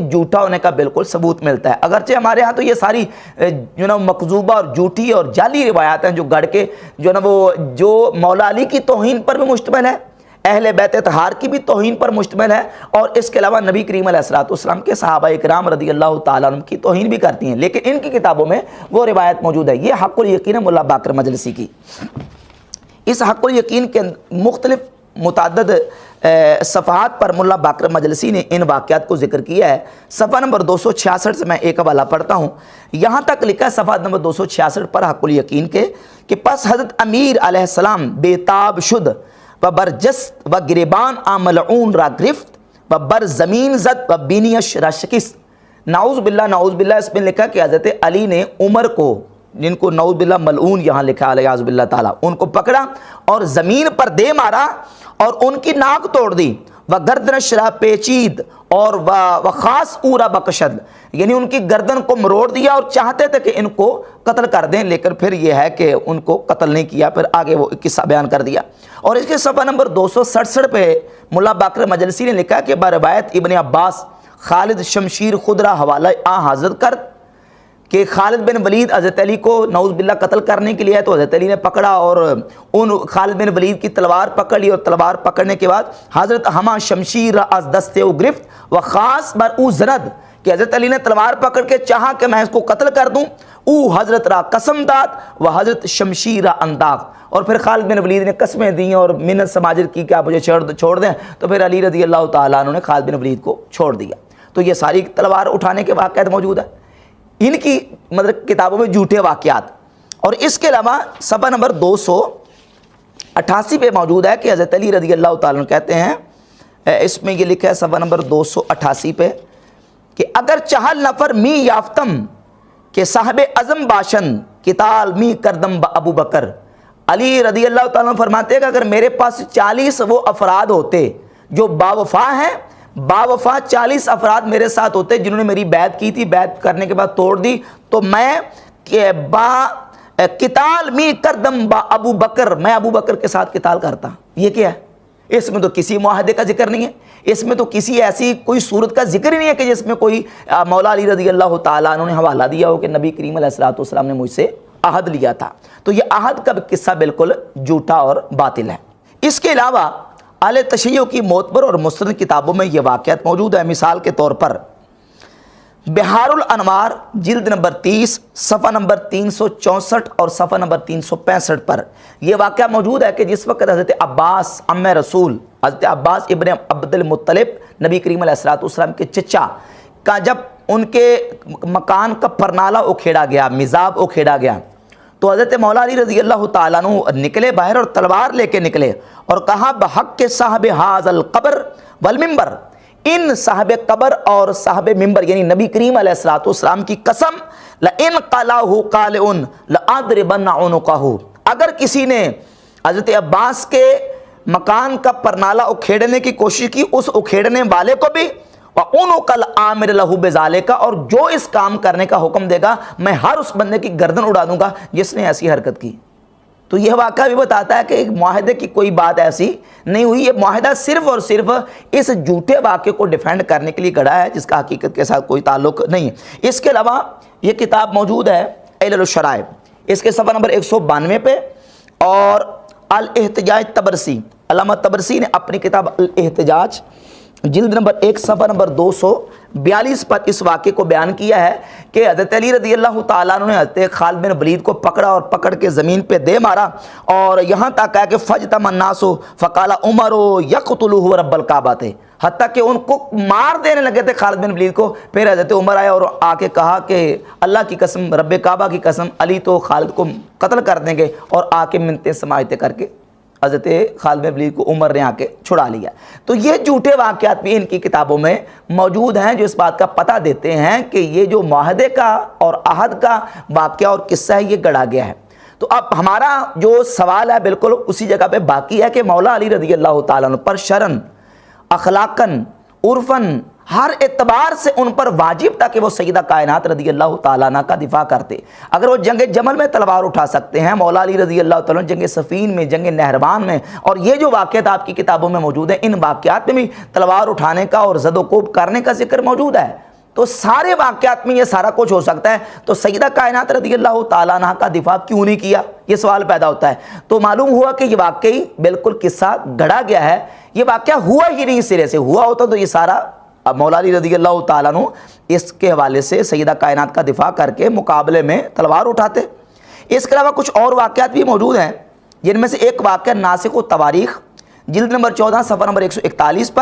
جھوٹا ہونے کا بالکل ثبوت ملتا ہے۔ اگرچہ ہمارے ہاں تو یہ ساری مکذوبہ اور جھوٹی اور جعلی روایات ہیں جو گڑھ کے وہ جو مولا علی کی توہین پر بھی مشتمل ہے، اہل بیت اطہار کی بھی توہین پر مشتمل ہے، اور اس کے علاوہ نبی کریم علیہ الصلوۃ والسلام کے صحابہ اکرام رضی اللہ تعالیٰ عنہ کی توہین بھی کرتی ہیں، لیکن ان کی کتابوں میں وہ روایت موجود ہے۔ یہ حق الیقین ہے ملا باقر مجلسی کی۔ اس حق الیقین کے مختلف متعدد صفحات پر ملا باقر مجلسی نے ان واقعات کو ذکر کیا ہے۔ صفحہ نمبر 266 سے میں ایک حوالہ پڑھتا ہوں۔ یہاں تک لکھا ہے صفحہ نمبر 266 پر حق الیقین کے کہ پس حضرت امیر علیہ السلام بےتاب شد و برجست و گریبان ملعون را گرفت و بر زمین زد و بینیش را شکست۔ نعوذ باللہ اس میں لکھا کہ حضرت علی نے عمر کو، جن کو نعوذ باللہ ملعون یہاں لکھا علیہ باللہ تعالیٰ، ان کو پکڑا اور زمین پر دے مارا اور ان کی ناک توڑ دی، و گردنش را پیچید اور و خاص اورا بکشد، یعنی ان کی گردن کو مروڑ دیا اور چاہتے تھے کہ ان کو قتل کر دیں، لیکن پھر یہ ہے کہ ان کو قتل نہیں کیا، پھر آگے وہ قصہ بیان کر دیا۔ اور اس کے صفحہ نمبر 267 پہ ملا باقر مجلسی نے لکھا کہ بروایت ابن عباس خالد شمشیر خود را حوالہ حاضر کر کہ خالد بن ولید حضرت علی کو نعوذ باللہ قتل کرنے کے لیے ہے، تو حضرت علی نے پکڑا اور ان خالد بن ولید کی تلوار پکڑ لی، اور تلوار پکڑنے کے بعد حضرت ہما شمشیر از دستے او گرفت و خاص بر او زند، کہ حضرت علی نے تلوار پکڑ کے چاہا کہ میں اس کو قتل کر دوں، او حضرت را قسم داد و حضرت شمشیر را انداغ، اور پھر خالد بن ولید نے قسمیں دیں اور منت سماجت کی کہ آپ مجھے چھوڑ دیں، تو پھر علی رضی اللہ تعالیٰ عنہ نے خالد بن ولید کو چھوڑ دیا۔ تو یہ ساری تلوار اٹھانے کے واقعات موجود ہیں ان کی کتابوں میں، جھوٹے واقعات۔ اور اس کے علاوہ صفحہ نمبر 288 پہ موجود ہے کہ حضرت علی رضی اللہ تعالیٰ عنہ کہتے ہیں، اس میں یہ لکھا ہے صفحہ نمبر 288 پہ کہ اگر چہل نفر می یافتم کہ صاحب عزم باشن کتال می کردم با ابو بکر۔ علی رضی اللہ تعالیٰ عنہ فرماتے ہیں کہ اگر میرے پاس 40 وہ افراد ہوتے جو باوفا ہیں، باوفا 40 افراد میرے ساتھ ہوتے جنہوں نے میری بیعت کی تھی، بیعت کرنے کے بعد توڑ دی، تو میں قتال می کردم با ابو بکر، میں ابو بکر کے ساتھ قتال کرتا۔ یہ کیا ہے؟ اس میں تو کسی معاہدے کا ذکر نہیں ہے، اس میں تو کسی ایسی کوئی صورت کا ذکر ہی نہیں ہے کہ جس میں کوئی مولا علی رضی اللہ تعالیٰ عنہ نے حوالہ دیا ہو کہ نبی کریم علیہ الصلوۃ والسلام نے مجھ سے عہد لیا تھا۔ تو یہ عہد کا قصہ بالکل جھوٹا اور باطل ہے۔ اس کے علاوہ اہل تشیع کی معتبر اور مستند کتابوں میں یہ واقعات موجود ہے۔ مثال کے طور پر بہار الانوار جلد نمبر 30 صفحہ نمبر 364 اور صفحہ نمبر 365 پر یہ واقعہ موجود ہے کہ جس وقت حضرت عباس عم رسول، حضرت عباس ابن عبد المطلب نبی کریم علیہ الصلوۃ والسلام کے چچا کا، جب ان کے مکان کا پرنالہ اکھیڑا گیا، مزاب اکھیڑا گیا، تو حضرت مولا علی رضی اللہ تعالیٰ عنہ نکلے باہر اور تلوار لے کے نکلے اور کہا بحق کے صاحب حاض القبر والمنبر، ان صاحب قبر اور صاحب منبر یعنی نبی کریم علیہ الصلوۃ والسلام کی قسم، لئن قلعہ قالع لأضربن عنقہ، اگر کسی نے حضرت عباس کے مکان کا پرنالہ اکھیڑنے کی کوشش کی، اس اکھیڑنے والے کو بھی، وَأُنُقَ الْآمِرَ لَهُ بِذَالِكَ، اور جو اس کام کرنے کا حکم دے گا میں ہر اس بندے کی گردن اڑا دوں گا جس نے ایسی حرکت کی۔ تو یہ واقعہ بھی بتاتا ہے کہ ایک معاہدے کی کوئی بات ایسی نہیں ہوئی، یہ معاہدہ صرف اور صرف اس جھوٹے واقعے کو ڈیفینڈ کرنے کے لیے گڑھا ہے جس کا حقیقت کے ساتھ کوئی تعلق نہیں ہے۔ اس کے علاوہ یہ کتاب موجود ہے علل الشرائع، اس کے صفحہ نمبر 192 پہ، اور الاحتجاج تبرسی، علامہ تبرسی نے اپنی کتاب الاحتجاج جلد نمبر 1 صفحہ نمبر 242 پر اس واقعے کو بیان کیا ہے کہ حضرت علی رضی اللہ تعالیٰ عنہ نے حضرت خالد بن ولید کو پکڑا اور پکڑ کے زمین پہ دے مارا، اور یہاں تک کہا کہ فجتم الناس فقال عمر یقتلہ رب الکعبہ، حتیٰ کہ ان کو مار دینے لگے تھے خالد بن ولید کو۔ پھر حضرت عمر آئے اور آ کے کہا کہ اللہ کی قسم، رب کعبہ کی قسم، علی تو خالد کو قتل کر دیں گے، اور آ کے منتیں سماجتیں کر کے حضرت خالد بن ولید کو عمر نے آ کے چھڑا لیا۔ تو یہ جھوٹے واقعات بھی ان کی کتابوں میں موجود ہیں جو اس بات کا پتہ دیتے ہیں کہ یہ جو معاہدے کا اور عہد کا واقعہ اور قصہ ہے یہ گڑھا گیا ہے۔ تو اب ہمارا جو سوال ہے بالکل اسی جگہ پہ باقی ہے کہ مولا علی رضی اللہ تعالیٰ عنہ پر شرعاً، اخلاقاً، عرفاً، ہر اعتبار سے ان پر واجب تھا کہ وہ سیدہ کائنات رضی اللہ تعالیٰ عنہ کا دفاع کرتے۔ اگر وہ جنگ جمل میں تلوار اٹھا سکتے ہیں، مولا علی رضی اللہ تعالیٰ عنہ جنگ صفین میں، جنگ نہروان میں، اور یہ جو واقعات آپ کی کتابوں میں موجود ہیں ان واقعات میں بھی تلوار اٹھانے کا اور زد و کوب کرنے کا ذکر موجود ہے، تو سارے واقعات میں یہ سارا کچھ ہو سکتا ہے، تو سیدہ کائنات رضی اللہ تعالیٰ عنہ کا دفاع کیوں نہیں کیا، یہ سوال پیدا ہوتا ہے۔ تو معلوم ہوا کہ یہ واقعی بالکل قصہ گڑا گیا ہے، یہ واقعہ ہوا ہی نہیں سرے سے، ہوا ہوتا تو یہ سارا مولا علی رضی اللہ تعالیٰ عنہ اس کے حوالے سے سیدہ کائنات کا دفاع کر کے مقابلے میں تلوار اٹھاتے۔ اس کے علاوہ کچھ اور واقعات بھی موجود ہیں، جن میں سے ایک واقعہ ناسخ التواریخ جلد نمبر 14 صفحہ نمبر 141 پر